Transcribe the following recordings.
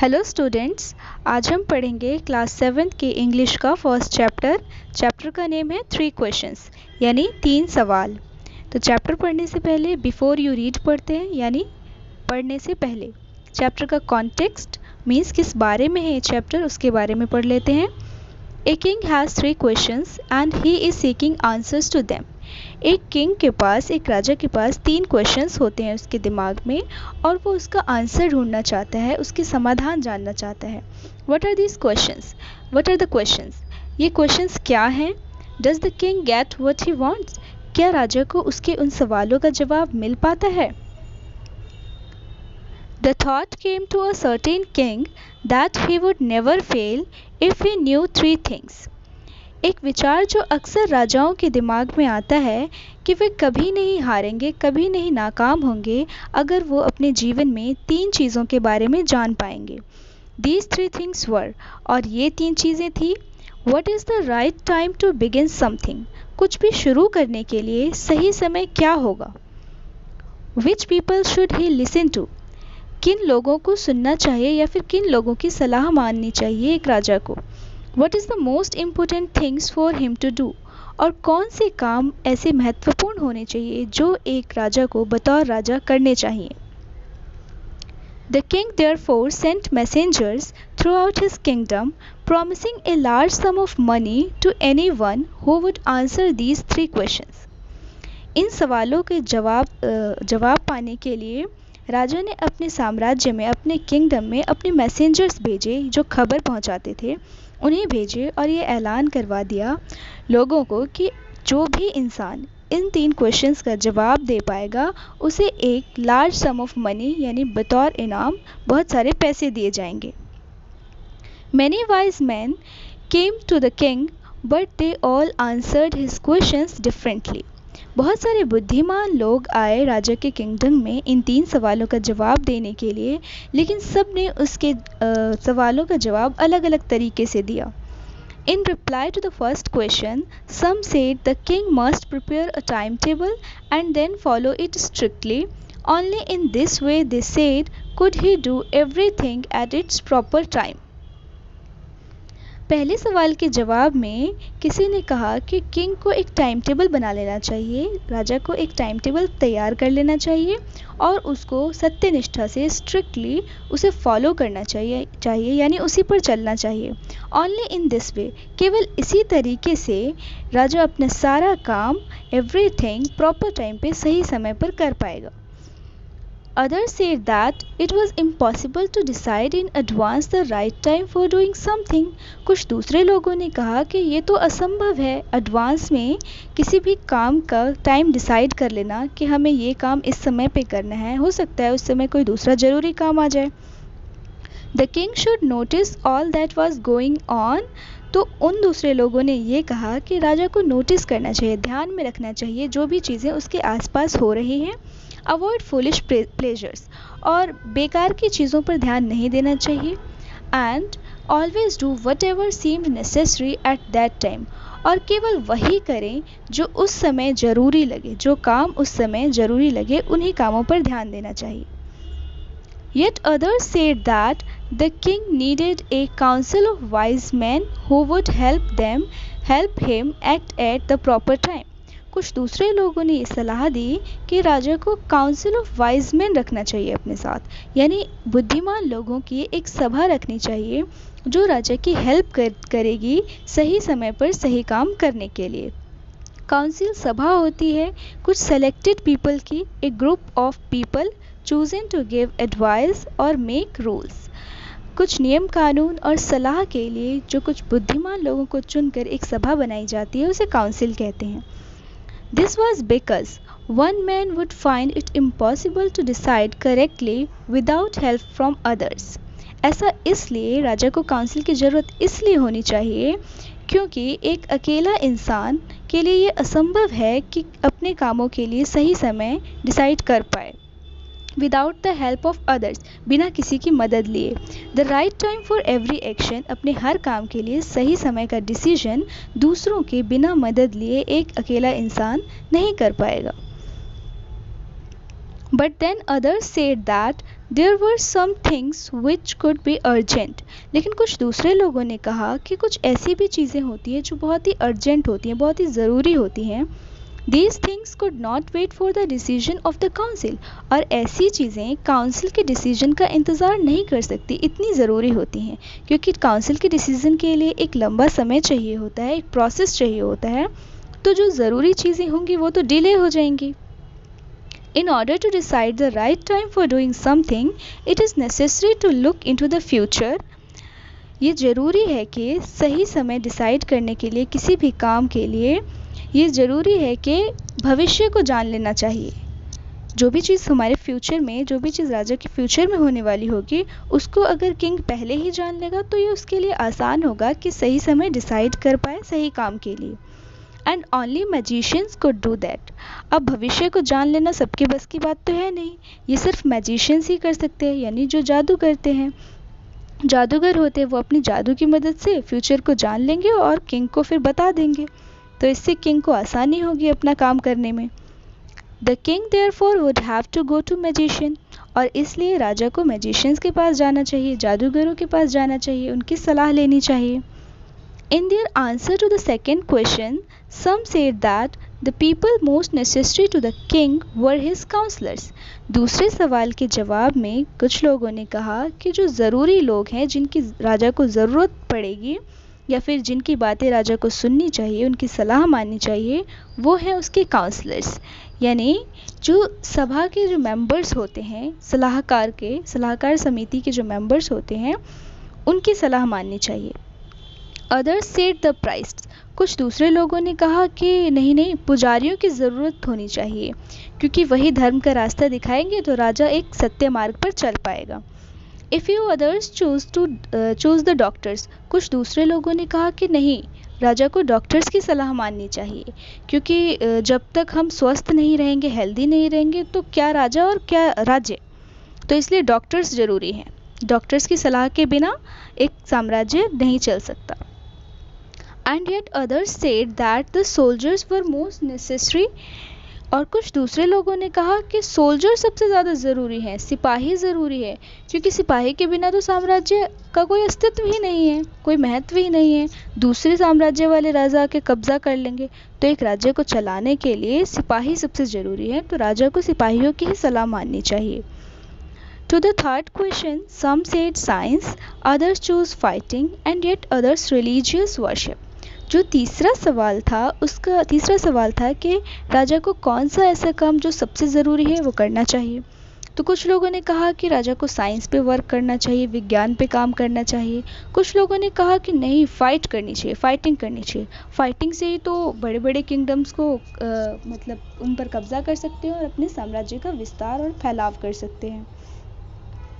Hello students. आज हम पढ़ेंगे क्लास 7 के इंग्लिश का फर्स्ट चैप्टर का नेम है 3 क्वेश्चंस यानी 3 सवाल। तो चैप्टर पढ़ने से पहले बिफोर यू रीड पढ़ते हैं, यानी पढ़ने से पहले चैप्टर का कॉन्टेक्स्ट मीन्स किस बारे में है ये चैप्टर, उसके बारे में पढ़ लेते हैं। A king has 3 questions and he is seeking answers to them. एक किंग के पास, एक राजा के पास 3 क्वेश्चंस होते हैं उसके दिमाग में और वो उसका आंसर ढूंढना चाहता है, उसके समाधान जानना चाहता है। What are these questions? What are the questions? ये क्वेश्चंस क्या हैं? Does the king get what he wants? क्या राजा को उसके उन सवालों का जवाब मिल पाता है? The thought came to a certain king that he would never fail if he knew 3 things. एक विचार जो अक्सर राजाओं के दिमाग में आता है कि वे कभी नहीं हारेंगे, कभी नहीं नाकाम होंगे अगर वो अपने जीवन में 3 चीज़ों के बारे में जान पाएंगे। These 3 things were, और ये 3 चीज़ें थी। What is the right time to begin something? कुछ भी शुरू करने के लिए सही समय क्या होगा? Which people should he listen to? किन लोगों को सुनना चाहिए या फिर किन लोगों की सलाह माननी चाहिए एक राजा को? What is the most important things for him to do? और कौन से काम ऐसे महत्वपूर्ण होने चाहिए जो एक राजा को बतौर राजा करने चाहिए? The king therefore sent messengers throughout his kingdom, promising a large sum of money to anyone who would answer these 3 questions. इन सवालों के जवाब पाने के लिए राजा ने अपने साम्राज्य में, अपने किंगडम में अपने मैसेंजर्स भेजे जो खबर पहुंचाते थे, उन्हें भेजे और ये ऐलान करवा दिया लोगों को कि जो भी इंसान इन 3 क्वेश्चंस का जवाब दे पाएगा उसे एक लार्ज सम ऑफ मनी यानी बतौर इनाम बहुत सारे पैसे दिए जाएंगे। Many wise men came to the king, but they all answered his questions differently. बहुत सारे बुद्धिमान लोग आए राजा के किंगडम में इन 3 सवालों का जवाब देने के लिए, लेकिन सब ने उसके सवालों का जवाब अलग अलग तरीके से दिया। In reply to the first question, some said the king must prepare a timetable and then follow it strictly. Only in this way, they said, could he do everything at its proper time. पहले सवाल के जवाब में किसी ने कहा कि king को एक टाइम टेबल बना लेना चाहिए, राजा को एक टाइम टेबल तैयार कर लेना चाहिए और उसको सत्यनिष्ठा से स्ट्रिक्टली उसे फॉलो करना चाहिए यानी उसी पर चलना चाहिए। ओनली इन दिस वे, केवल इसी तरीके से राजा अपना सारा काम एवरीथिंग प्रॉपर टाइम पे सही समय पर कर पाएगा। Others said that it was impossible to decide in advance the right time for doing something. कुछ दूसरे लोगों ने कहा कि ये तो असंभव है एडवांस में किसी भी काम का टाइम डिसाइड कर लेना कि हमें ये काम इस समय पे करना है, हो सकता है उस समय कोई दूसरा ज़रूरी काम आ जाए। The king should notice all that was going on. तो उन दूसरे लोगों ने ये कहा कि राजा को नोटिस करना चाहिए, ध्यान में रखना चाहिए जो भी चीज़ें उसके आसपास हो रही हैं। अवॉइड फुलिश प्लेजर्स, और बेकार की चीज़ों पर ध्यान नहीं देना चाहिए। And always do what ever seemed necessary at that time, और केवल वही करें जो उस समय ज़रूरी लगे, जो काम उस समय ज़रूरी लगे उन्हीं कामों पर ध्यान देना चाहिए। Yet others said that the king needed a council of wise men who would help him act at the proper time. कुछ दूसरे लोगों ने ये सलाह दी कि राजा को काउंसिल ऑफ वाइज मैन रखना चाहिए अपने साथ, यानी बुद्धिमान लोगों की एक सभा रखनी चाहिए जो राजा की हेल्प करेगी सही समय पर सही काम करने के लिए। काउंसिल सभा होती है कुछ सेलेक्टेड पीपल की, एक group of people chosen to give advice और make rules. कुछ नियम कानून और सलाह के लिए जो कुछ बुद्धिमान लोगों को चुनकर एक सभा बनाई जाती है उसे काउंसिल कहते हैं। This was because one man would find it impossible to decide correctly without help from others. ऐसा इसलिए राजा को काउंसिल की ज़रूरत इसलिए होनी चाहिए क्योंकि एक अकेला इंसान के लिए ये असंभव है कि अपने कामों के लिए सही समय डिसाइड कर पाए without the help of others, बिना किसी की मदद लिए। The right time for every action, अपने हर काम के लिए सही समय का डिसीजन दूसरों के बिना मदद लिए एक अकेला इंसान नहीं कर पाएगा। But then others said that there were some things which could be urgent. लेकिन कुछ दूसरे लोगों ने कहा कि कुछ ऐसी भी चीज़ें होती हैं जो बहुत ही अर्जेंट होती हैं, बहुत ही ज़रूरी होती हैं. These things could not wait for the decision of the council. और ऐसी चीज़ें काउंसिल के डिसीजन का इंतज़ार नहीं कर सकती, इतनी ज़रूरी होती हैं, क्योंकि काउंसिल के डिसीजन के लिए एक लंबा समय चाहिए होता है, एक प्रोसेस चाहिए होता है. तो जो ज़रूरी चीज़ें होंगी वो तो डिले हो जाएंगी. In order to decide the right time for doing something, it is necessary to look into the future. ये ज़रूरी है कि सही समय डिसाइड करने के लिए, किसी भी काम के लिए ये ज़रूरी है कि भविष्य को जान लेना चाहिए. जो भी चीज़ हमारे फ्यूचर में, जो भी चीज़ राजा के फ्यूचर में होने वाली होगी, उसको अगर किंग पहले ही जान लेगा तो ये उसके लिए आसान होगा कि सही समय डिसाइड कर पाए सही काम के लिए. And only magicians could do that. अब भविष्य को जान लेना सबके बस की बात तो है नहीं, ये सिर्फ मैजिशियंस ही कर सकते हैं, यानी जो जादू करते हैं, जादूगर होते हैं, वो अपनी जादू की मदद से फ्यूचर को जान लेंगे और किंग को फिर बता देंगे. तो इससे किंग को आसानी होगी अपना काम करने में. The king therefore would have to go to magician. और इसलिए राजा को मैजिशियंस के पास जाना चाहिए, जादूगरों के पास जाना चाहिए, उनकी सलाह लेनी चाहिए. In their answer to the second question, some said that the people most necessary to the king were his counselors. दूसरे सवाल के जवाब में कुछ लोगों ने कहा कि जो ज़रूरी लोग हैं, जिनकी राजा को ज़रूरत पड़ेगी या फिर जिनकी बातें राजा को सुननी चाहिए, उनकी सलाह माननी चाहिए, वो हैं उसके काउंसलर्स. यानी जो सभा के जो मेंबर्स होते हैं, सलाहकार समिति के जो मेंबर्स होते हैं, उनकी सलाह माननी चाहिए. Others said the priest. कुछ दूसरे लोगों ने कहा कि नहीं, पुजारियों की ज़रूरत होनी चाहिए, क्योंकि वही धर्म का रास्ता दिखाएंगे तो राजा एक सत्य मार्ग पर चल पाएगा. If you others choose the doctors. कुछ दूसरे लोगों ने कहा कि नहीं, राजा को डॉक्टर्स की सलाह माननी चाहिए, क्योंकि जब तक हम स्वस्थ नहीं रहेंगे, हेल्दी नहीं रहेंगे, तो क्या राजा और क्या राज्य. तो इसलिए डॉक्टर्स ज़रूरी हैं. डॉक्टर्स की सलाह के बिना एक साम्राज्य नहीं चल सकता. And yet others said that the soldiers were most necessary. और कुछ दूसरे लोगों ने कहा कि सोल्जर सबसे ज़्यादा ज़रूरी हैं, सिपाही ज़रूरी है, क्योंकि सिपाही के बिना तो साम्राज्य का कोई अस्तित्व ही नहीं है, कोई महत्व ही नहीं है. दूसरे साम्राज्य वाले राजा आके कब्जा कर लेंगे. तो एक राज्य को चलाने के लिए सिपाही सबसे ज़रूरी है, तो राजा को सिपाहियों की ही सलाह माननी चाहिए. To the third question, some said science, others choose fighting, and yet others religious worship. जो तीसरा सवाल था कि राजा को कौन सा ऐसा काम जो सबसे ज़रूरी है वो करना चाहिए. तो कुछ लोगों ने कहा कि राजा को साइंस पे वर्क करना चाहिए, विज्ञान पे काम करना चाहिए. कुछ लोगों ने कहा कि नहीं, फाइटिंग करनी चाहिए. फाइटिंग से ही तो बड़े बड़े किंगडम्स को मतलब उन पर कब्जा कर सकते हैं और अपने साम्राज्य का विस्तार और फैलाव कर सकते हैं.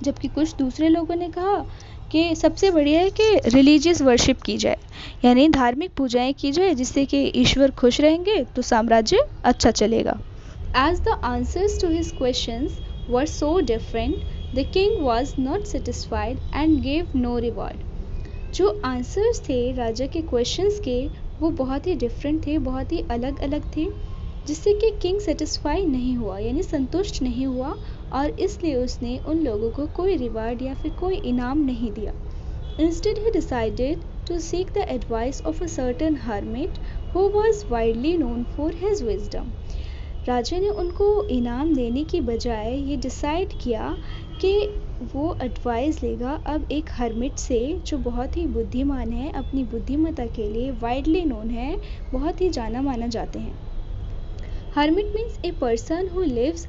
जबकि कुछ दूसरे लोगों ने कहा कि सबसे बढ़िया है कि रिलीजियस वर्शिप की जाए, यानी धार्मिक पूजाएं की जाए, जिससे कि ईश्वर खुश रहेंगे तो साम्राज्य अच्छा चलेगा. As the answers to his questions were so different, the king was not satisfied and gave no reward. जो आंसर्स थे राजा के क्वेश्चंस के, वो बहुत ही डिफरेंट थे, बहुत ही अलग अलग थे, जिससे कि किंग सेटिस्फाई नहीं हुआ, यानी संतुष्ट नहीं हुआ, और इसलिए उसने उन लोगों को कोई रिवार्ड या फिर कोई इनाम नहीं दिया. Instead he decided to seek the advice of a certain hermit who was widely known for his wisdom. राजा ने उनको इनाम देने की बजाय ये डिसाइड किया कि वो एडवाइस लेगा अब एक हर्मिट से, जो बहुत ही बुद्धिमान है, अपनी बुद्धिमत्ता के लिए वाइडली नोन है, बहुत ही जाना माना जाते हैं. Hermit means a person who lives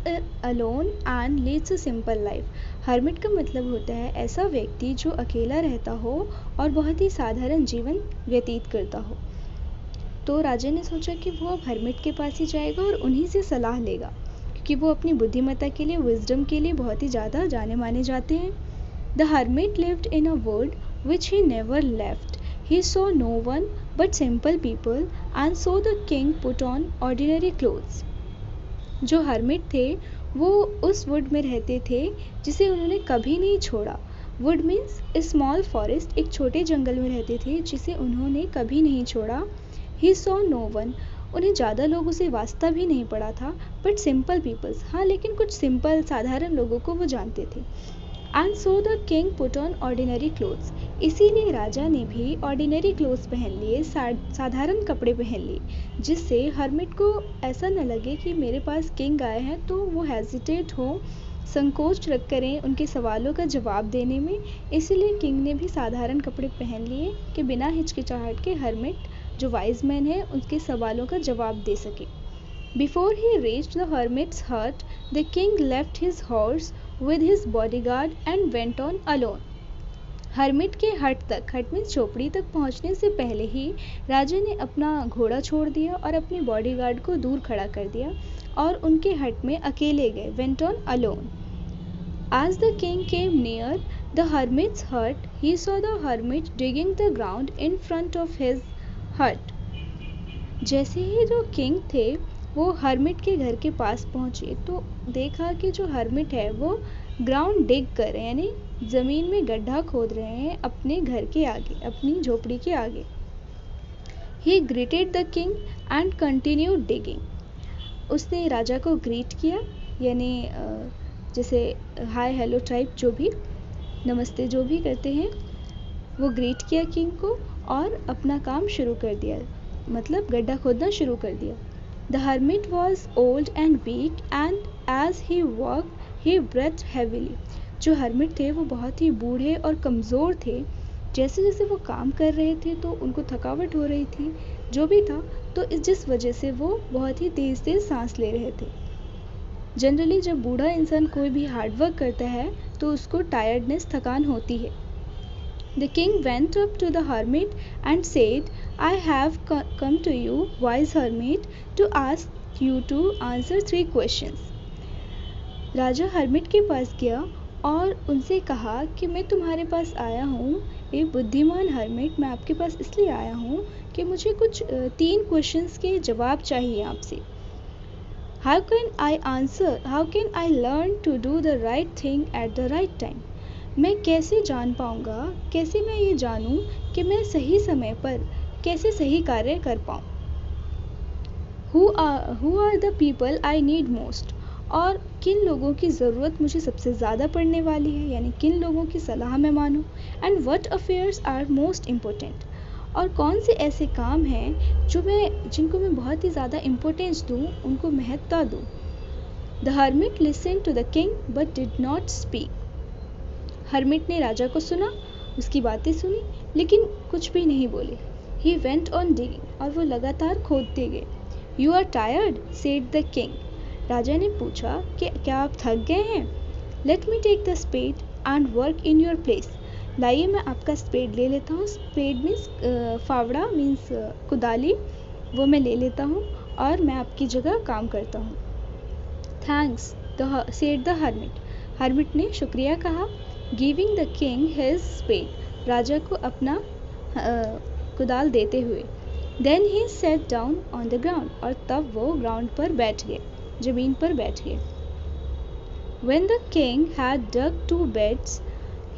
alone and leads a simple life. Hermit का मतलब होता है ऐसा व्यक्ति जो अकेला रहता हो और बहुत ही साधारण जीवन व्यतीत करता हो. तो राजा ने सोचा कि वो अब हर्मिट के पास ही जाएगा और उन्हीं से सलाह लेगा, क्योंकि वो अपनी बुद्धिमत्ता के लिए, विजडम के लिए बहुत ही ज़्यादा जाने माने जाते हैं. The hermit lived in a wood which he never left. He saw no one but simple people and so the king put on ordinary clothes. जो हर्मिट थे वो उस वुड में रहते थे जिसे उन्होंने कभी नहीं छोड़ा. Would means A small forest, एक छोटे जंगल में रहते थे जिसे उन्होंने कभी नहीं छोड़ा. He saw no one, उन्हें ज़्यादा लोगों से वास्ता भी नहीं पड़ा था, बट सिंपल पीपल्स, हाँ लेकिन कुछ सिंपल साधारण लोगों को वो जानते थे। And so the king put on ordinary clothes, इसीलिए राजा ने भी ऑर्डिनरी क्लोथ्स पहन लिए, साधारण कपड़े पहन लिए, जिससे हर्मिट को ऐसा न लगे कि मेरे पास किंग आए हैं, तो वो हेजिटेट हो, संकोच रख करें उनके सवालों का जवाब देने में। इसलिए किंग ने भी साधारण कपड़े पहन लिए कि बिना हिचकिचाहट के हर्मिट जो वाइज मैन है उनके सवालों का जवाब दे सके। Before he reached the hermit's hut, the king left his horse with his bodyguard and went on alone. Hermit के हट में झोपड़ी तक पहुंचने से पहले ही राजा ने अपना घोड़ा छोड़ दिया और अपने बॉडीगार्ड को दूर खड़ा कर दिया और उनके हट में अकेले गए, went on alone. As the king came near the hermit's hut, he saw the hermit digging the ground in front of his hut. जैसे ही जो किंग थे वो हर्मिट के घर के पास पहुंचे तो देखा कि जो हर्मिट है वो ग्राउंड डिग कर रहे हैं, यानी ज़मीन में गड्ढा खोद रहे हैं अपने घर के आगे, अपनी झोपड़ी के आगे। ही greeted the king and continued digging, उसने राजा को ग्रीट किया, यानी जैसे हाय हेलो टाइप जो भी नमस्ते जो भी करते हैं वो ग्रीट किया किंग को और अपना काम शुरू कर दिया, मतलब गड्ढा खोदना शुरू कर दिया। The hermit was old and weak and as he worked he breathed heavily. जो hermit थे वो बहुत ही बूढ़े और कमज़ोर थे, जैसे जैसे वो काम कर रहे थे तो उनको थकावट हो रही थी जो भी था, तो जिस वजह से वो बहुत ही तेज़ तेज़ सांस ले रहे थे। जनरली जब बूढ़ा इंसान कोई भी हार्ड वर्क करता है तो उसको टायर्डनेस थकान होती है। The king went up to the hermit and said, I have come to you, wise hermit, to ask you to answer 3 questions. Raja hermit के पास गया और उनसे कहा कि मैं तुम्हारे पास आया हूँ, एक बुद्धिमान हर्मिट, मैं आपके पास इसलिए आया हूँ कि मुझे कुछ 3 क्वेश्चंस के जवाब चाहिए आपसे। How can I learn to do the right thing at the right time? मैं कैसे जान पाऊँगा, कैसे मैं ये जानूँ कि मैं सही समय पर कैसे सही कार्य कर पाऊँ। Who are the people I need most? और किन लोगों की ज़रूरत मुझे सबसे ज़्यादा पड़ने वाली है, यानी किन लोगों की सलाह मैं मानूँ। And what affairs are most important? और कौन से ऐसे काम हैं जिनको मैं बहुत ही ज़्यादा इम्पोर्टेंस दूँ, उनको महत्ता दूँ। The hermit listened to the king but did not speak. Hermit ने राजा को सुना, उसकी बातें सुनी, लेकिन कुछ भी नहीं बोले। He went on digging, और वो लगातार खोदते गए। You are tired, said the king. राजा ने पूछा कि क्या आप थक गए हैं? Let me take the spade and work in your place. लाइए मैं आपका स्पेड ले लेता हूँ। स्पेड मीन्स फावड़ा, मीन्स कुदाली, वो मैं ले लेता हूँ और मैं आपकी जगह काम करता हूँ। Thanks, said the hermit. Hermit ने शुक्रिया कहा। Giving the king his spade, राजा को अपना कुदाल देते हुए। Then he sat down on the ground, और तब वो ग्राउंड पर बैठ गए, जमीन पर बैठ गए। When the king had dug 2 beds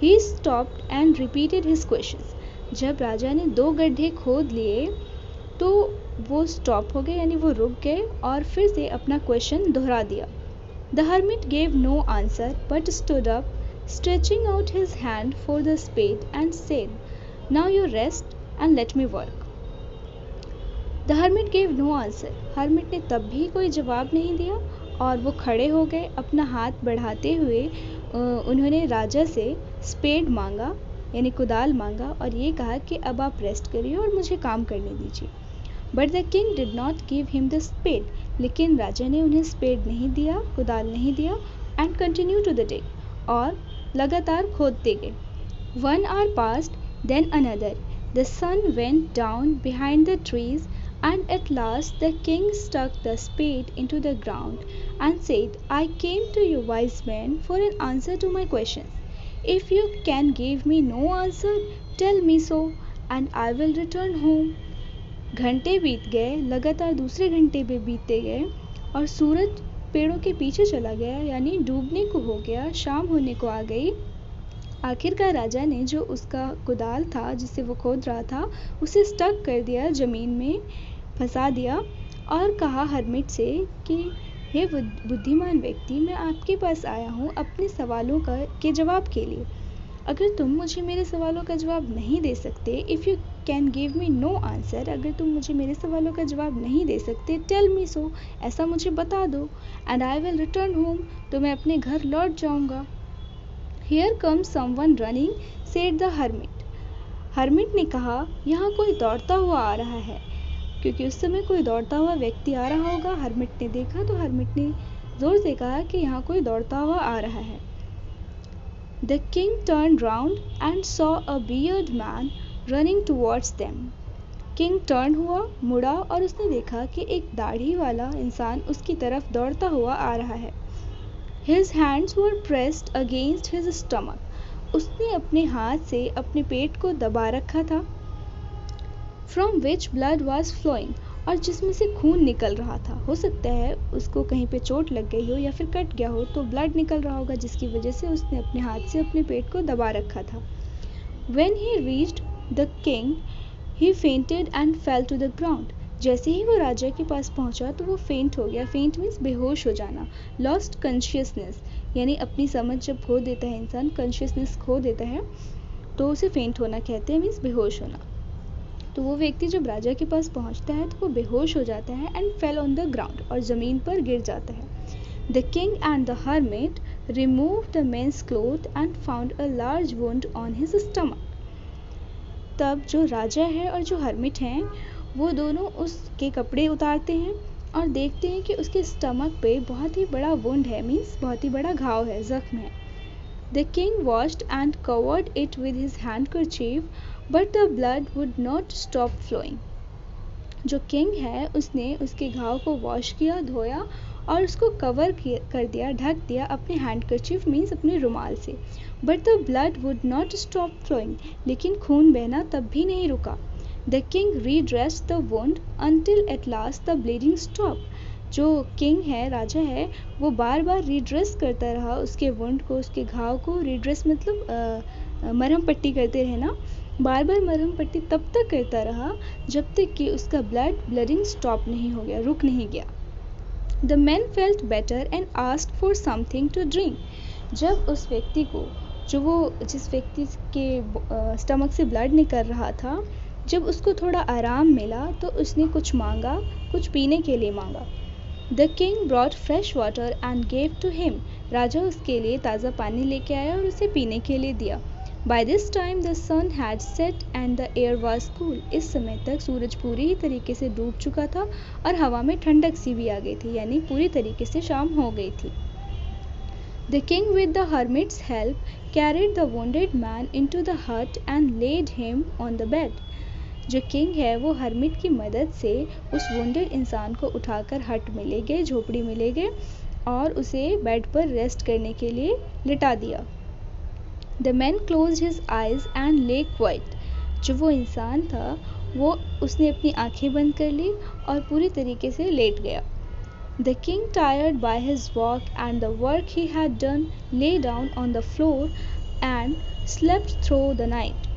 he stopped and repeated his questions, जब राजा ने 2 गड्ढे खोद लिए तो वो स्टॉप हो गए, यानी वो रुक गए और फिर से अपना क्वेश्चन दोहरा दिया। The hermit gave no answer but stood up, stretching out his hand for the spade and said, Now you rest and let me work. The hermit gave no answer. Hermit ने तब भी कोई जवाब नहीं दिया और वो खड़े हो गए, अपना हाथ बढ़ाते हुए उन्होंने राजा से स्पेड मांगा, यानी कुदाल मांगा, और ये कहा कि अब आप रेस्ट करिए और मुझे काम करने दीजिए। But the king did not give him the spade. लेकिन राजा ने उन्हें स्पेड नहीं दिया, कुदाल नहीं दिया, and continued to the dig, और लगातार खोदते गए। 1 hour passed, then another. The sun went down behind the trees, and at last the king stuck the spade into the ground and said, I came to you, wise man, for an answer to my questions. If you can give me no answer, tell me so, and I will return home. घंटे बीत गए, लगातार दूसरे घंटे भी बीतते गए और सूरज पेड़ों के पीछे चला गया, यानी डूबने को हो गया, शाम होने को आ गई। आखिरकार राजा ने जो उसका कुदाल था जिससे वो खोद रहा था उसे स्टक कर दिया, ज़मीन में फंसा दिया, और कहा हर्मिट से कि हे बुद्धिमान व्यक्ति, मैं आपके पास आया हूँ अपने सवालों के जवाब के लिए। अगर तुम मुझे मेरे सवालों का जवाब नहीं दे सकते, if you can give me know answer, अगर तुम मुझे मेरे सवालों का जवाब नहीं दे सकते, टेल मी सो, ऐसा मुझे बता दो, and I will return home, तो मैं अपने घर लौट जाऊँगा। Here comes someone running, said the hermit. Hermit ने कहा, यहाँ कोई दौड़ता हुआ आ रहा है, क्योंकि उस समय कोई दौड़ता हुआ व्यक्ति आ रहा होगा। हर्मिट ने देखा तो हर्मिट ने जोर से कहा कि यहाँ कोई दौड़ता हुआ आ रहा है। The king turned round and saw a bearded man running towards them. King turned हुआ, मुड़ा और उसने देखा कि एक दाढ़ी वाला इंसान उसकी तरफ दौड़ता हुआ आ रहा है। His hands were pressed against his stomach. उसने अपने हाथ से अपने पेट को दबा रखा था। From which blood was flowing, और जिसमें से खून निकल रहा था। हो सकता है उसको कहीं पे चोट लग गई हो या फिर कट गया हो, तो ब्लड निकल रहा होगा, जिसकी वजह से उसने अपने हाथ से अपने पेट को दबा रखा था। When he reached the king, he fainted and fell to the ground. जैसे ही वो राजा के पास पहुंचा तो वो फेंट हो गया। फेंट मीन्स बेहोश हो जाना। लॉस्ट कॉन्शियसनेस, यानी अपनी समझ जब खो देता है इंसान, कॉन्शियसनेस खो देता है, तो उसे फेंट होना कहते हैं, मीन्स बेहोश होना। तो वो व्यक्ति जब राजा के पास पहुंचता है तो वो बेहोश हो जाता है and fell on the ground, और ज़मीन पर गिर जाता है। The king and the hermit remove the men's cloth and found a large wound on his stomach. तब जो राजा है और जो हर्मिट हैं वो दोनों उसके कपड़े उतारते हैं और देखते हैं कि उसके स्टमक पे बहुत ही बड़ा वुंड है, मीन्स बहुत ही बड़ा घाव है, जख्म है। The king washed and covered it with his handkerchief, but the blood would not stop flowing. जो किंग है उसने उसके घाव को वॉश किया, धोया और उसको कवर कर दिया, ढक दिया अपने हैंडकरचीफ मीन्स अपने रुमाल से। But the blood would not stop flowing, लेकिन खून बहना तब भी नहीं रुका। The king redressed the wound until at last the bleeding stopped. जो किंग है, राजा है, वो बार बार रीड्रेस करता रहा उसके वुंड को, उसके घाव को। रीड्रेस मतलब मरहम पट्टी करते रहे ना, बार बार मरहम पट्टी तब तक करता रहा जब तक कि उसका ब्लडिंग स्टॉप नहीं हो गया, रुक नहीं गया। The man felt better and asked for something to drink. जब उस व्यक्ति को, जिस व्यक्ति के स्टमक से ब्लड निकल रहा था, जब उसको थोड़ा आराम मिला तो उसने कुछ मांगा, कुछ पीने के लिए मांगा। The king brought fresh water and gave to him. राजा उसके लिए ताज़ा पानी लेके आया और उसे पीने के लिए दिया। By this time the sun had set and the air was cool. इस समय तक सूरज पूरी ही तरीके से डूब चुका था और हवा में ठंडक सी भी आ गई थी, यानी पूरी तरीके से शाम हो गई थी। The king with the hermit's help carried the wounded man into the hut and laid him on the bed. जो किंग है वो हर्मिट की मदद से उस वुंडेड इंसान को उठाकर हट में ले गए, झोपड़ी में ले गए और उसे बेड पर रेस्ट करने के लिए लिटा दिया। The man closed his eyes and ले क्वाइट। जो वो इंसान था वो उसने अपनी आंखें बंद कर ली और पूरी तरीके से लेट गया। The king tired by his walk and the work he had done lay down on the floor and slept through the night.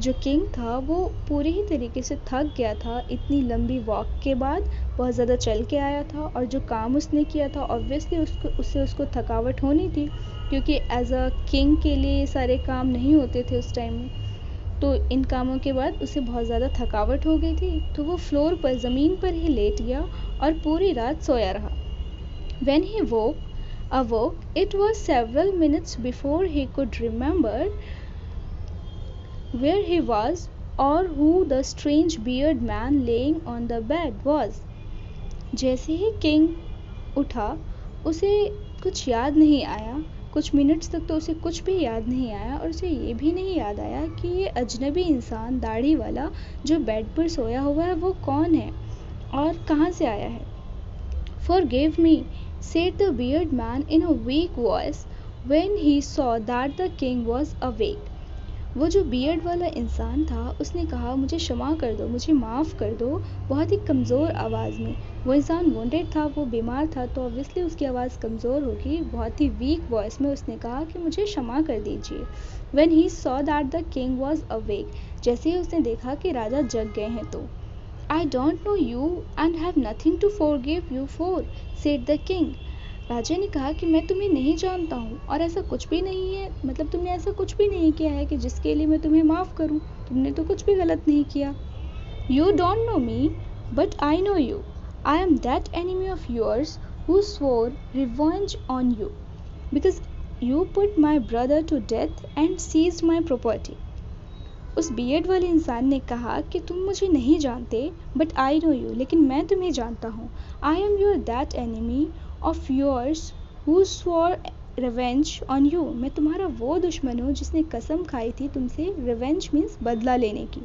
जो किंग था वो पूरी ही तरीके से थक गया था इतनी लंबी वॉक के बाद, बहुत ज़्यादा चल के आया था और जो काम उसने किया था ऑब्वियसली उसको थकावट होनी थी, क्योंकि एज अ किंग के लिए ये सारे काम नहीं होते थे उस टाइम में। तो इन कामों के बाद उसे बहुत ज़्यादा थकावट हो गई थी, तो वो फ्लोर पर, ज़मीन पर ही लेट गया और पूरी रात सोया रहा। When he awoke, it was several minutes before he could remember where he was or who the strange bearded man laying on the bed was. जैसे ही किंग उठा उसे कुछ याद नहीं आया, कुछ मिनट्स तक तो उसे कुछ भी याद नहीं आया और उसे ये भी नहीं याद आया कि ये अजनबी इंसान दाढ़ी वाला जो बेड पर सोया हुआ है वो कौन है और कहाँ से आया है। Forgive me, said the bearded man in a weak voice when he saw that the king was awake. वो जो बियर्ड वाला इंसान था उसने कहा, मुझे क्षमा कर दो, मुझे माफ़ कर दो, बहुत ही कमज़ोर आवाज़ में। वो इंसान वोंडेड था, वो बीमार था, तो ऑब्वियसली उसकी आवाज़ कमज़ोर होगी। बहुत ही वीक वॉइस में उसने कहा कि मुझे क्षमा कर दीजिए। When he saw that the king was awake, जैसे ही उसने देखा कि राजा जग गए हैं तो I don't know you and have nothing to forgive you for, said the king. राजा ने कहा कि मैं तुम्हें नहीं जानता हूँ और ऐसा कुछ भी नहीं है, मतलब तुमने ऐसा कुछ भी नहीं किया है कि जिसके लिए मैं तुम्हें माफ़ करूँ। तुमने तो कुछ भी गलत नहीं किया। You don't know me, but I know you. I am that enemy of yours who swore revenge on you because you put my brother to death and seized my property. उस बीएड वाले इंसान ने कहा कि तुम मुझे नहीं जानते, बट आई नो यू, लेकिन मैं तुम्हें जानता हूँ। I am your that enemy of yours who swore revenge on you. मैं तुम्हारा वो दुश्मन हूँ जिसने कसम खाई थी तुमसे, रिवेंज मीन्स बदला लेने की।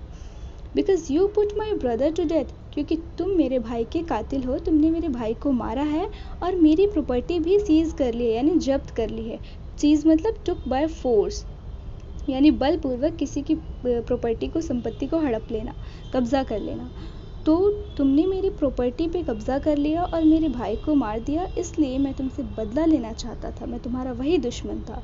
Because you put my brother to death, क्योंकि तुम मेरे भाई के कातिल हो, तुमने मेरे भाई को मारा है और मेरी प्रॉपर्टी भी सीज कर ली है, यानी जब्त कर ली है। सीज मतलब टुक बाय फोर्स, यानी बलपूर्वक किसी की प्रॉपर्टी को, संपत्ति को हड़प लेना, कब्जा कर लेना। तो तुमने मेरी प्रॉपर्टी पे कब्जा कर लिया और मेरे भाई को मार दिया, इसलिए मैं तुमसे बदला लेना चाहता था। मैं तुम्हारा वही दुश्मन था,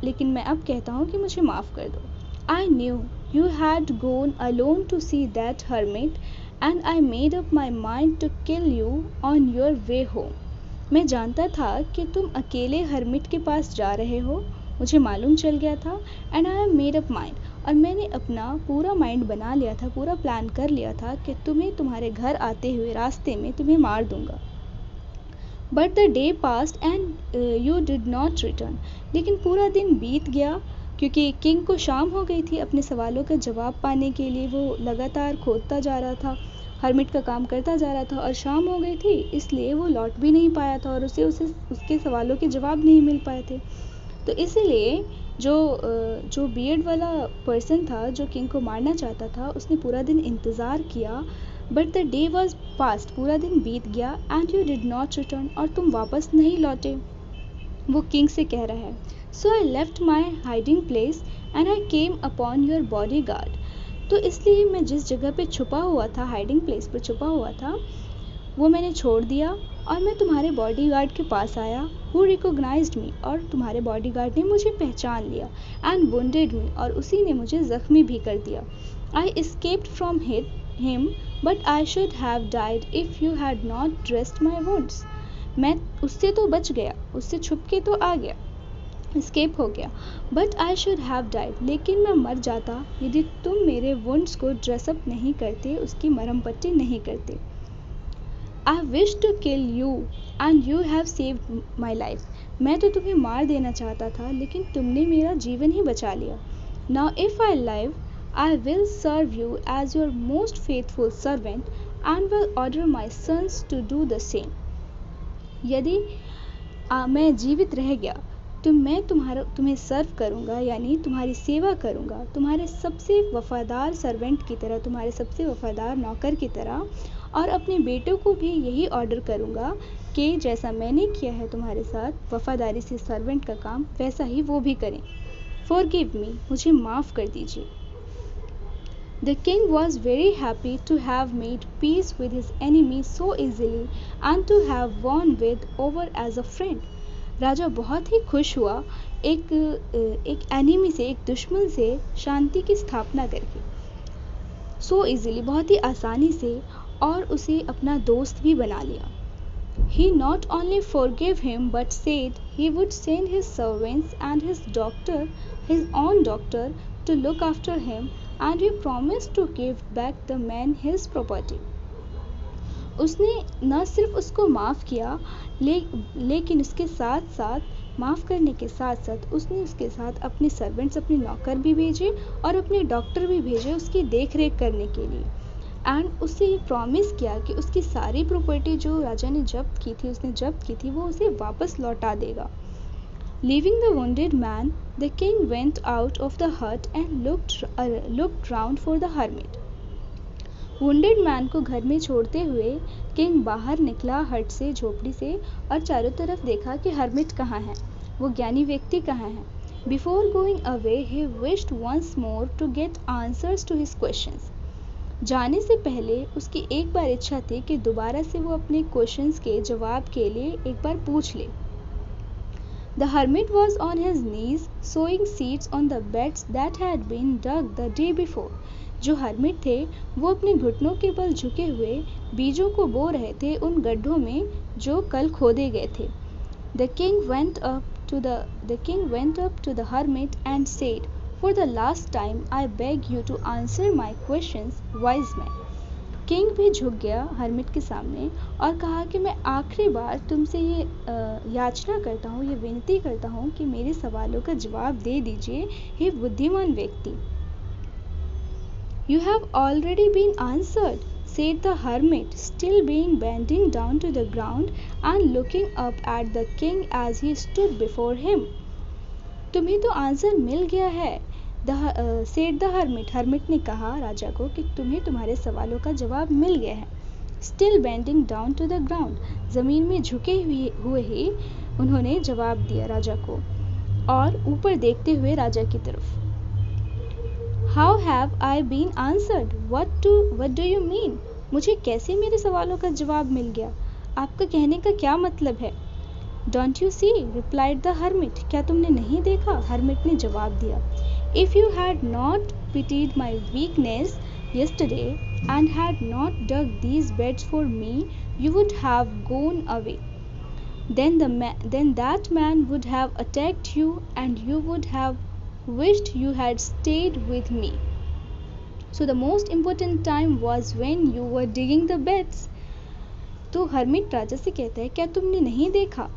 लेकिन मैं अब कहता हूँ कि मुझे माफ़ कर दो। I knew you had gone alone to see that hermit and I made up my mind to kill you on your way home. मैं जानता था कि तुम अकेले हर्मिट के पास जा रहे हो, मुझे मालूम चल गया था। And I have made up mind, और मैंने अपना पूरा माइंड बना लिया था, पूरा प्लान कर लिया था कि तुम्हें तुम्हारे घर आते हुए रास्ते में तुम्हें मार दूंगा। But the day past and you did not return, लेकिन पूरा दिन बीत गया क्योंकि किंग को शाम हो गई थी। अपने सवालों का जवाब पाने के लिए वो लगातार खोदता जा रहा था, हर्मिट का काम करता जा रहा था, और शाम हो गई थी, इसलिए वो लौट भी नहीं पाया था और उसे उसके सवालों के जवाब नहीं मिल पाए थे। तो इसीलिए जो बीएड वाला पर्सन था, जो किंग को मारना चाहता था, उसने पूरा दिन इंतज़ार किया। But the day was past, पूरा दिन बीत गया। And you did not return, और तुम वापस नहीं लौटे। वो किंग से कह रहा है, so I left my hiding place and I came upon your bodyguard. तो इसलिए मैं जिस जगह पे छुपा हुआ था, हाइडिंग प्लेस पर छुपा हुआ था, वो मैंने छोड़ दिया और मैं तुम्हारे बॉडीगार्ड के पास आया, हु रिकॉग्नाइज्ड मी, और तुम्हारे बॉडीगार्ड ने मुझे पहचान लिया। एंड वुंडेड मी, और उसी ने मुझे ज़ख्मी भी कर दिया। I escaped from him but I should have died if you had not dressed my wounds. मैं उससे तो बच गया, उससे छुप के तो आ गया, एस्केप हो गया। But I should have died, लेकिन मैं मर जाता यदि तुम मेरे वुंड्स को ड्रेसअप नहीं करते, उसकी मरहम पट्टी नहीं करते। I wish to kill you and you have saved my life. मैं तो तुम्हें मार देना चाहता था, लेकिन तुमने मेरा जीवन ही बचा लिया। Now if I live I will serve you as your most faithful servant and will order my sons to do the same. यदि मैं जीवित रह गया तो मैं तुम्हें सर्व करूँगा, यानी तुम्हारी सेवा करूँगा, तुम्हारे सबसे वफ़ादार सर्वेंट की तरह, तुम्हारे सबसे वफ़ादार नौकर की तरह, और अपने बेटों को भी यही ऑर्डर करूँगा कि जैसा मैंने किया है तुम्हारे साथ वफ़ादारी से सर्वेंट का काम, वैसा ही वो भी करें। फॉरगिव मी, मुझे माफ़ कर दीजिए। The king was very happy to have made peace with his enemy so easily and to have won with over as a friend. राजा बहुत ही खुश हुआ एक एनिमी से, एक दुश्मन से शांति की स्थापना करके, so easily, बहुत ही आसानी से, और उसे अपना दोस्त भी बना लिया। He not only forgave him but said he would send his servants and his own doctor to look after him, and he promised to give back the man his property. उसने न सिर्फ उसको माफ़ किया, लेकिन उसके साथ साथ, माफ़ करने के साथ साथ, उसने उसके साथ अपने सर्वेंट्स, अपने नौकर भी भेजे और अपने डॉक्टर भी भेजे उसकी देख रेख करने के लिए। एंड उससे ये प्रॉमिस किया कि उसकी सारी प्रॉपर्टी जो राजा ने उसने जब्त की थी, वो उसे वापस लौटा देगा। Leaving the wounded man, the king went out of the hut and looked round for the hermit. Wounded man को घर में छोड़ते हुए किंग बाहर निकला हट से, झोपड़ी से, और चारों तरफ देखा कि हर्मिट कहाँ है, वो ज्ञानी व्यक्ति कहाँ है। Before going away, he wished once more to get answers to his questions. जाने से पहले उसकी एक बार इच्छा थी कि दोबारा से वो अपने क्वेश्चंस के जवाब के लिए एक बार पूछ ले। The hermit was on his knees sowing seeds on the beds that had been dug the day before. जो hermit थे वो अपने घुटनों के बल झुके हुए बीजों को बो रहे थे उन गड्ढों में जो कल खोदे गए थे. The king went up to the hermit and said, "For the last time I beg you to answer my questions, wise man." King भी झुक गया हर्मिट के सामने और कहा कि मैं आखिरी बार तुमसे ये याचना करता हूँ, ये विनती करता हूँ कि मेरे सवालों का जवाब दे दीजिए, हे बुद्धिमान व्यक्ति. You have already been answered, said the hermit, still being bending down to the ground and looking up at the king as he stood before him. तुम्हें तो आंसर मिल गया है, सेड द हर्मिट. हर्मिट ने कहा राजा को कि तुम्हें तुम्हारे सवालों का जवाब मिल गया है. Still bending down to the ground, ज़मीन में झुके हुए ही उन्होंने जवाब दिया राजा को और ऊपर देखते हुए राजा की तरफ. How have I been answered, what do you mean. मुझे कैसे मेरे सवालों का जवाब मिल गया, आपका कहने का क्या मतलब है. Don't you see, replied the hermit. क्या तुमने नहीं देखा, हर्मिट ने जवाब दिया. If you had not pitied my weakness yesterday and had not dug these beds for me, you would have gone away. Then that man would have attacked you and you would have wished you had stayed with me. So the most important time was when you were digging the beds. तो hermit राजा से कहता है, क्या तुमने नहीं देखा,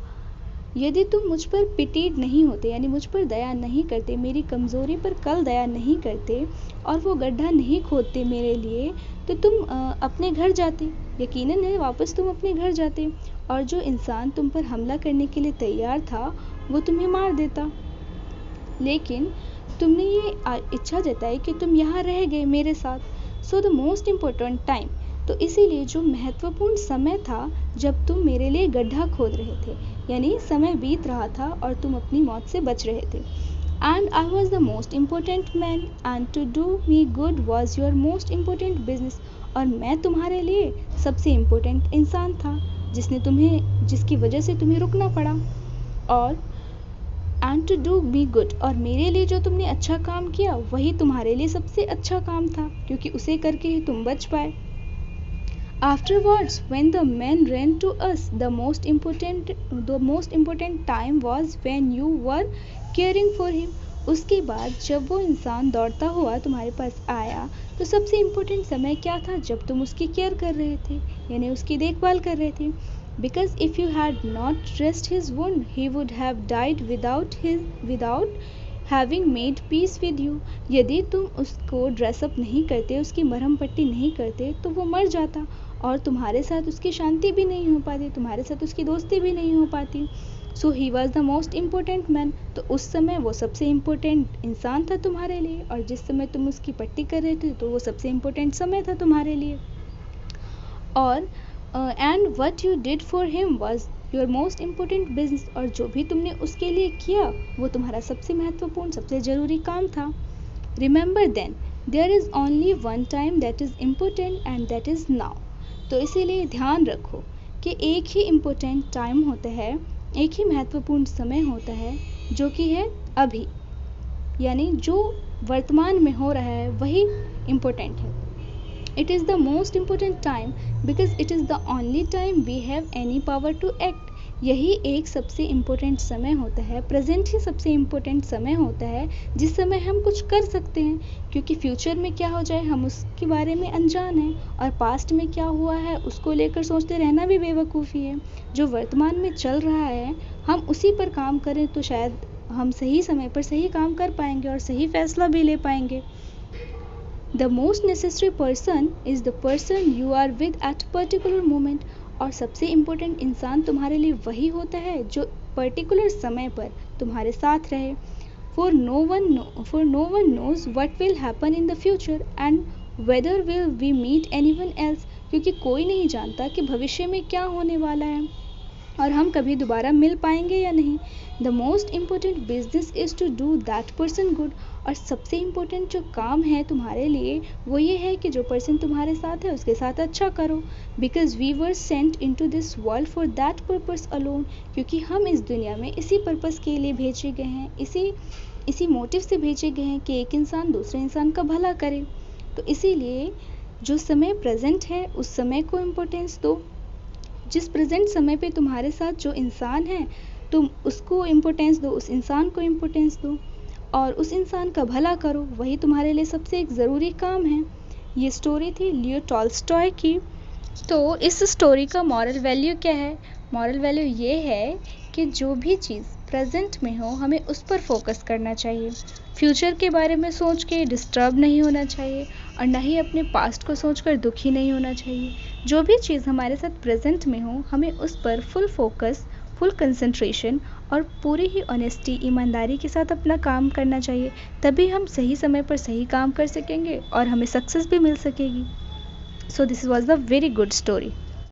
यदि तुम मुझ पर पिटीड नहीं होते, यानी मुझ पर दया नहीं करते, मेरी कमज़ोरी पर कल दया नहीं करते और वो गड्ढा नहीं खोदते मेरे लिए, तो तुम अपने घर जाते. यकीनन है वापस तुम अपने घर जाते और जो इंसान तुम पर हमला करने के लिए तैयार था वो तुम्हें मार देता. लेकिन तुमने ये इच्छा जताई कि तुम यहाँ रह गए मेरे साथ. So the most important time, तो इसीलिए जो महत्वपूर्ण समय था जब तुम मेरे लिए गड्ढा खोद रहे थे, यानी समय बीत रहा था और तुम अपनी मौत से बच रहे थे. And I was the most important man and to do me good was your most important business. और मैं तुम्हारे लिए सबसे इम्पोर्टेंट इंसान था जिसकी वजह से तुम्हें रुकना पड़ा. और and to do me good, और मेरे लिए जो तुमने अच्छा काम किया वही तुम्हारे लिए सबसे अच्छा काम था, क्योंकि उसे करके ही तुम बच पाए. Afterwards, when the men ran to us, the most important time was when you were caring for him. उसके बाद जब वो इंसान दौड़ता हुआ तुम्हारे पास आया तो सबसे इम्पोर्टेंट समय क्या था, जब तुम उसकी केयर कर रहे थे, यानी उसकी देखभाल कर रहे थे. Because if you had not dressed his wound, he would have died without having made peace with you. यदि तुम उसको ड्रेसअप नहीं करते, उसकी मरहम पट्टी नहीं करते, तो वो मर जाता और तुम्हारे साथ उसकी शांति भी नहीं हो पाती, तुम्हारे साथ उसकी दोस्ती भी नहीं हो पाती. So he was the most important man. तो उस समय वो सबसे इम्पोर्टेंट इंसान था तुम्हारे लिए, और जिस समय तुम उसकी पट्टी कर रहे थे तो वो सबसे इम्पोर्टेंट समय था तुम्हारे लिए. और and what you did for him was your most important business. और जो भी तुमने उसके लिए किया वो तुम्हारा सबसे महत्वपूर्ण, सबसे ज़रूरी काम था. Remember then there is only one time that is important and that is now. तो इसीलिए ध्यान रखो कि एक ही इम्पोर्टेंट टाइम होता है, एक ही महत्वपूर्ण समय होता है जो कि है अभी, यानी जो वर्तमान में हो रहा है वही इम्पोर्टेंट है. It is the most important time because it is the only time we have any power to act. यही एक सबसे इम्पोर्टेंट समय होता है, प्रेजेंट ही सबसे इम्पोर्टेंट समय होता है जिस समय हम कुछ कर सकते हैं, क्योंकि फ्यूचर में क्या हो जाए हम उसके बारे में अनजान हैं, और पास्ट में क्या हुआ है उसको लेकर सोचते रहना भी बेवकूफ़ी है. जो वर्तमान में चल रहा है हम उसी पर काम करें तो शायद हम सही समय पर सही काम कर पाएंगे और सही फैसला भी ले पाएंगे. The most necessary person is the person you are with at particular moment. और सबसे इम्पोर्टेंट इंसान तुम्हारे लिए वही होता है जो पर्टिकुलर समय पर तुम्हारे साथ रहे. For no one knows what will happen in the future and whether will we meet anyone else. क्योंकि कोई नहीं जानता कि भविष्य में क्या होने वाला है और हम कभी दोबारा मिल पाएंगे या नहीं। The most important business is to do that person good. और सबसे इम्पोर्टेंट जो काम है तुम्हारे लिए वो ये है कि जो पर्सन तुम्हारे साथ है उसके साथ अच्छा करो। Because we were sent into this world for that purpose alone. क्योंकि हम इस दुनिया में इसी पर्पस के लिए भेजे गए हैं, इसी मोटिव से भेजे गए हैं कि एक इंसान दूसरे इंसान का भला करे। तो इसीलिए जो समय प्रेजेंट है उस समय को इम्पोर्टेंस दो। जिस प्रेजेंट समय पे तुम्हारे साथ जो इंसान है तुम उसको इम्पोर्टेंस दो, उस इंसान को इम्पोर्टेंस दो और उस इंसान का भला करो। वही तुम्हारे लिए सबसे एक ज़रूरी काम है। ये स्टोरी थी लियो टॉल्स्टॉय की। तो इस स्टोरी का मॉरल वैल्यू क्या है? मॉरल वैल्यू ये है कि जो भी चीज़ प्रेजेंट में हो हमें उस पर फोकस करना चाहिए। फ्यूचर के बारे में सोच के डिस्टर्ब नहीं होना चाहिए और ना ही अपने पास्ट को सोचकर दुखी नहीं होना चाहिए। जो भी चीज़ हमारे साथ प्रेजेंट में हो हमें उस पर फुल फोकस, फुल कंसंट्रेशन और पूरी ही ऑनेस्टी, ईमानदारी के साथ अपना काम करना चाहिए। तभी हम सही समय पर सही काम कर सकेंगे और हमें सक्सेस भी मिल सकेगी। So this was a very good story.